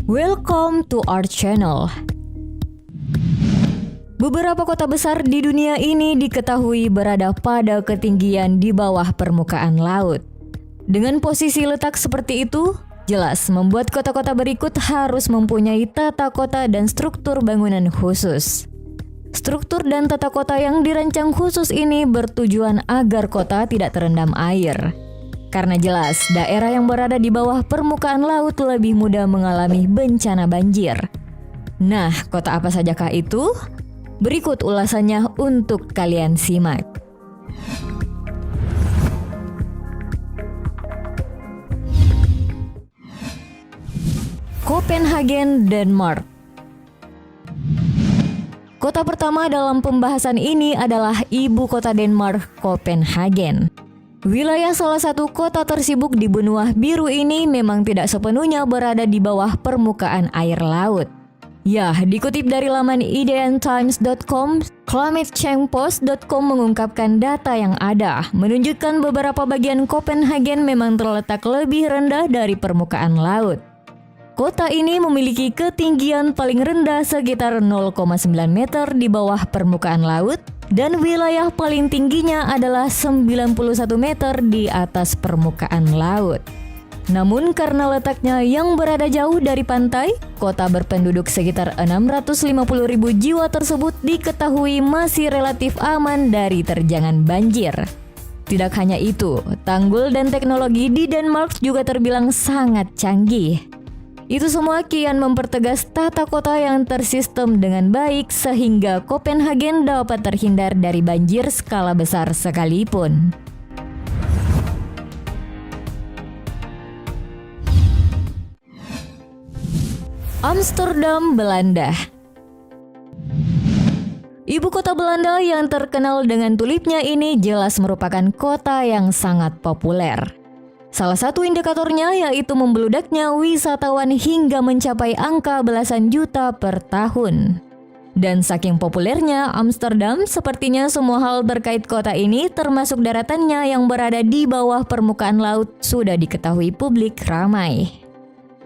Welcome to our channel. Beberapa kota besar di dunia ini diketahui berada pada ketinggian di bawah permukaan laut. Dengan posisi letak seperti itu, jelas membuat kota-kota berikut harus mempunyai tata kota dan struktur bangunan khusus. Struktur dan tata kota yang dirancang khusus ini bertujuan agar kota tidak terendam air. Karena jelas, daerah yang berada di bawah permukaan laut lebih mudah mengalami bencana banjir. Nah, kota apa sajakah itu? Berikut ulasannya untuk kalian simak. Copenhagen, Denmark. Kota pertama dalam pembahasan ini adalah ibu kota Denmark, Copenhagen. Wilayah salah satu kota tersibuk di benua biru ini memang tidak sepenuhnya berada di bawah permukaan air laut. Ya, dikutip dari laman ideantimes.com, climatechangepost.com mengungkapkan data yang ada menunjukkan beberapa bagian Copenhagen memang terletak lebih rendah dari permukaan laut. Kota ini memiliki ketinggian paling rendah sekitar 0,9 meter di bawah permukaan laut dan wilayah paling tingginya adalah 91 meter di atas permukaan laut. Namun karena letaknya yang berada jauh dari pantai, kota berpenduduk sekitar 650.000 jiwa tersebut diketahui masih relatif aman dari terjangan banjir. Tidak hanya itu, tanggul dan teknologi di Denmark juga terbilang sangat canggih. Itu semua kian mempertegas tata kota yang tersistem dengan baik sehingga Copenhagen dapat terhindar dari banjir skala besar sekalipun. Amsterdam, Belanda. Ibu kota Belanda yang terkenal dengan tulipnya ini jelas merupakan kota yang sangat populer. Salah satu indikatornya yaitu membeludaknya wisatawan hingga mencapai angka belasan juta per tahun. Dan saking populernya Amsterdam, sepertinya semua hal terkait kota ini termasuk daratannya yang berada di bawah permukaan laut sudah diketahui publik ramai.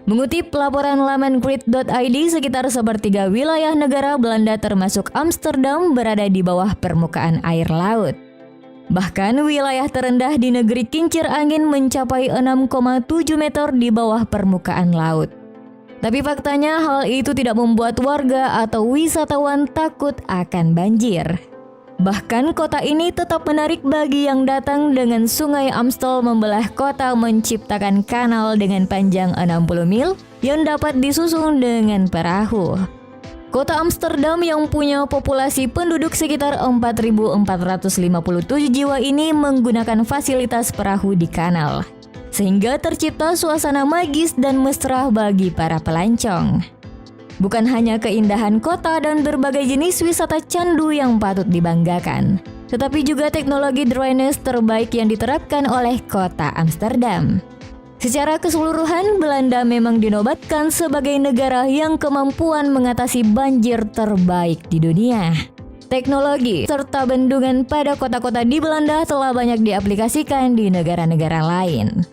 Mengutip laporan laman grid.id, sekitar sepertiga wilayah negara Belanda termasuk Amsterdam berada di bawah permukaan air laut. Bahkan wilayah terendah di negeri kincir angin mencapai 6,7 meter di bawah permukaan laut. Tapi faktanya hal itu tidak membuat warga atau wisatawan takut akan banjir. Bahkan kota ini tetap menarik bagi yang datang dengan sungai Amstel membelah kota menciptakan kanal dengan panjang 60 mil yang dapat disusun dengan perahu. Kota Amsterdam yang punya populasi penduduk sekitar 4.457 jiwa ini menggunakan fasilitas perahu di kanal, sehingga tercipta suasana magis dan mesra bagi para pelancong. Bukan hanya keindahan kota dan berbagai jenis wisata candu yang patut dibanggakan, tetapi juga teknologi drainase terbaik yang diterapkan oleh kota Amsterdam. Secara keseluruhan, Belanda memang dinobatkan sebagai negara yang kemampuan mengatasi banjir terbaik di dunia. Teknologi serta bendungan pada kota-kota di Belanda telah banyak diaplikasikan di negara-negara lain.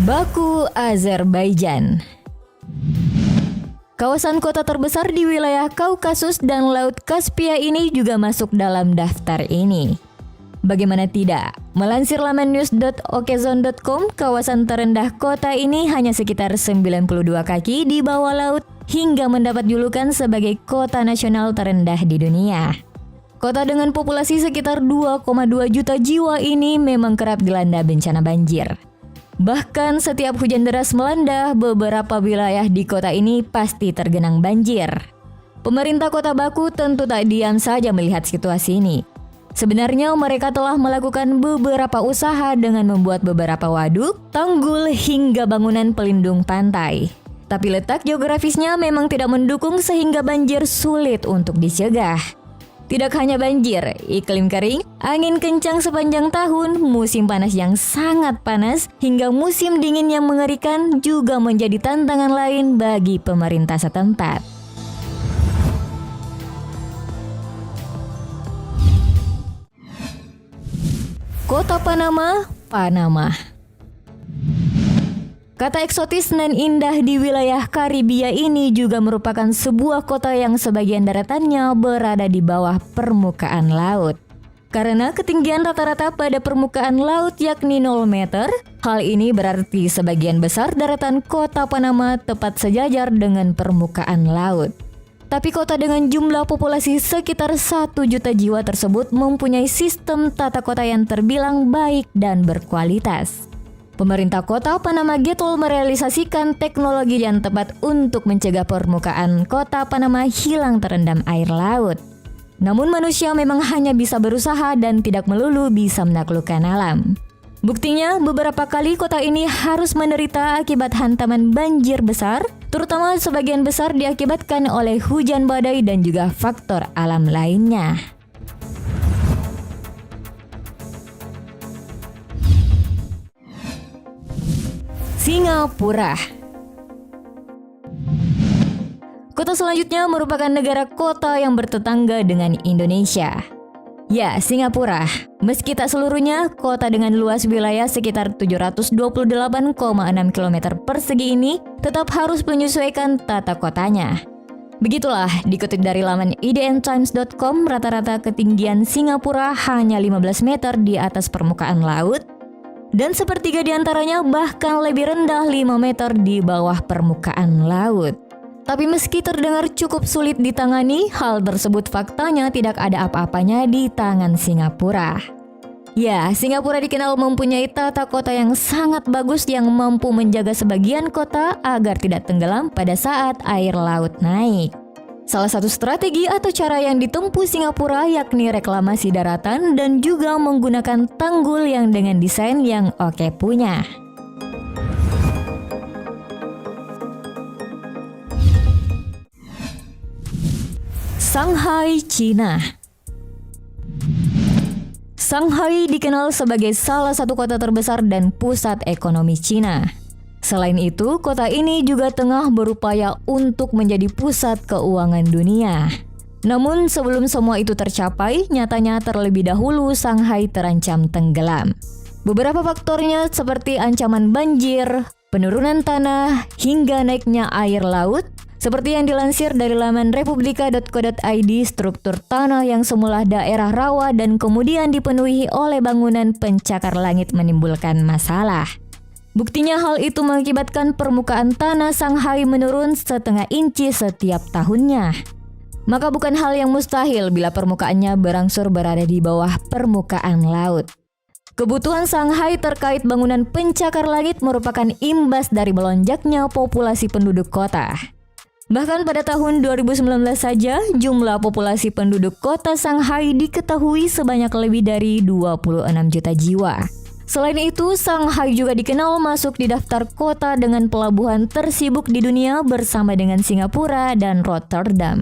Baku, Azerbaijan. Kawasan kota terbesar di wilayah Kaukasus dan Laut Kaspia ini juga masuk dalam daftar ini. Bagaimana tidak? Melansir laman news.okezon.com, kawasan terendah kota ini hanya sekitar 92 kaki di bawah laut hingga mendapat julukan sebagai kota nasional terendah di dunia. Kota dengan populasi sekitar 2,2 juta jiwa ini memang kerap dilanda bencana banjir. Bahkan setiap hujan deras melanda, beberapa wilayah di kota ini pasti tergenang banjir. Pemerintah kota Baku tentu tak diam saja melihat situasi ini. Sebenarnya mereka telah melakukan beberapa usaha dengan membuat beberapa waduk, tanggul hingga bangunan pelindung pantai. Tapi letak geografisnya memang tidak mendukung sehingga banjir sulit untuk dicegah. Tidak hanya banjir, iklim kering, angin kencang sepanjang tahun, musim panas yang sangat panas, hingga musim dingin yang mengerikan juga menjadi tantangan lain bagi pemerintah setempat. Kota Panama, Panama. Kata eksotis nan indah di wilayah Karibia ini juga merupakan sebuah kota yang sebagian daratannya berada di bawah permukaan laut. Karena ketinggian rata-rata pada permukaan laut yakni 0 meter, hal ini berarti sebagian besar daratan kota Panama tepat sejajar dengan permukaan laut. Tapi kota dengan jumlah populasi sekitar 1 juta jiwa tersebut mempunyai sistem tata kota yang terbilang baik dan berkualitas. Pemerintah kota Panama getol merealisasikan teknologi yang tepat untuk mencegah permukaan kota Panama hilang terendam air laut. Namun manusia memang hanya bisa berusaha dan tidak melulu bisa menaklukkan alam. Buktinya, beberapa kali kota ini harus menderita akibat hantaman banjir besar, terutama sebagian besar diakibatkan oleh hujan badai dan juga faktor alam lainnya. Singapura. Kota selanjutnya merupakan negara kota yang bertetangga dengan Indonesia. Ya, Singapura. Meski tak seluruhnya, kota dengan luas wilayah sekitar 728,6 km persegi ini tetap harus menyesuaikan tata kotanya. Begitulah, dikutip dari laman idntimes.com, rata-rata ketinggian Singapura hanya 15 meter di atas permukaan laut, dan sepertiga diantaranya bahkan lebih rendah 5 meter di bawah permukaan laut. Tapi meski terdengar cukup sulit ditangani, hal tersebut faktanya tidak ada apa-apanya di tangan Singapura. Ya, Singapura dikenal mempunyai tata kota yang sangat bagus yang mampu menjaga sebagian kota agar tidak tenggelam pada saat air laut naik. Salah satu strategi atau cara yang ditempuh Singapura yakni reklamasi daratan dan juga menggunakan tanggul yang dengan desain yang oke punya. Shanghai, Cina. Shanghai dikenal sebagai salah satu kota terbesar dan pusat ekonomi Cina. Selain itu, kota ini juga tengah berupaya untuk menjadi pusat keuangan dunia. Namun sebelum semua itu tercapai, nyatanya terlebih dahulu Shanghai terancam tenggelam. Beberapa faktornya seperti ancaman banjir, penurunan tanah, hingga naiknya air laut. Seperti yang dilansir dari laman republika.co.id, struktur tanah yang semula daerah rawa dan kemudian dipenuhi oleh bangunan pencakar langit menimbulkan masalah. Buktinya hal itu mengakibatkan permukaan tanah Shanghai menurun setengah inci setiap tahunnya. Maka bukan hal yang mustahil bila permukaannya berangsur berada di bawah permukaan laut. Kebutuhan Shanghai terkait bangunan pencakar langit merupakan imbas dari melonjaknya populasi penduduk kota. Bahkan pada tahun 2019 saja, jumlah populasi penduduk kota Shanghai diketahui sebanyak lebih dari 26 juta jiwa. Selain itu, Shanghai juga dikenal masuk di daftar kota dengan pelabuhan tersibuk di dunia bersama dengan Singapura dan Rotterdam.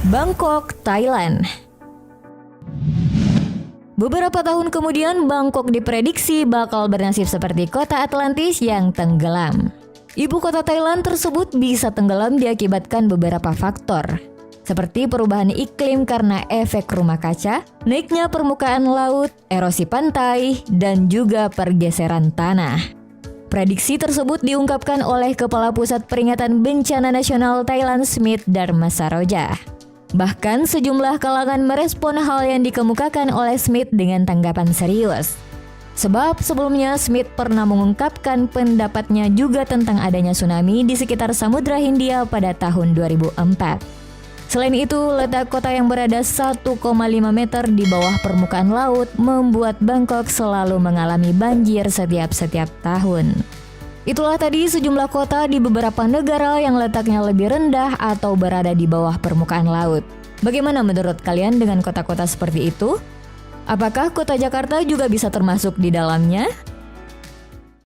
Bangkok, Thailand. Beberapa tahun kemudian, Bangkok diprediksi bakal bernasib seperti kota Atlantis yang tenggelam. Ibu kota Thailand tersebut bisa tenggelam diakibatkan beberapa faktor, seperti perubahan iklim karena efek rumah kaca, naiknya permukaan laut, erosi pantai, dan juga pergeseran tanah. Prediksi tersebut diungkapkan oleh Kepala Pusat Peringatan Bencana Nasional Thailand Smith Darmasaroja. Bahkan sejumlah kalangan merespon hal yang dikemukakan oleh Smith dengan tanggapan serius. Sebab sebelumnya Smith pernah mengungkapkan pendapatnya juga tentang adanya tsunami di sekitar Samudra Hindia pada tahun 2004. Selain itu, letak kota yang berada 1,5 meter di bawah permukaan laut membuat Bangkok selalu mengalami banjir setiap tahun. Itulah tadi sejumlah kota di beberapa negara yang letaknya lebih rendah atau berada di bawah permukaan laut. Bagaimana menurut kalian dengan kota-kota seperti itu? Apakah kota Jakarta juga bisa termasuk di dalamnya?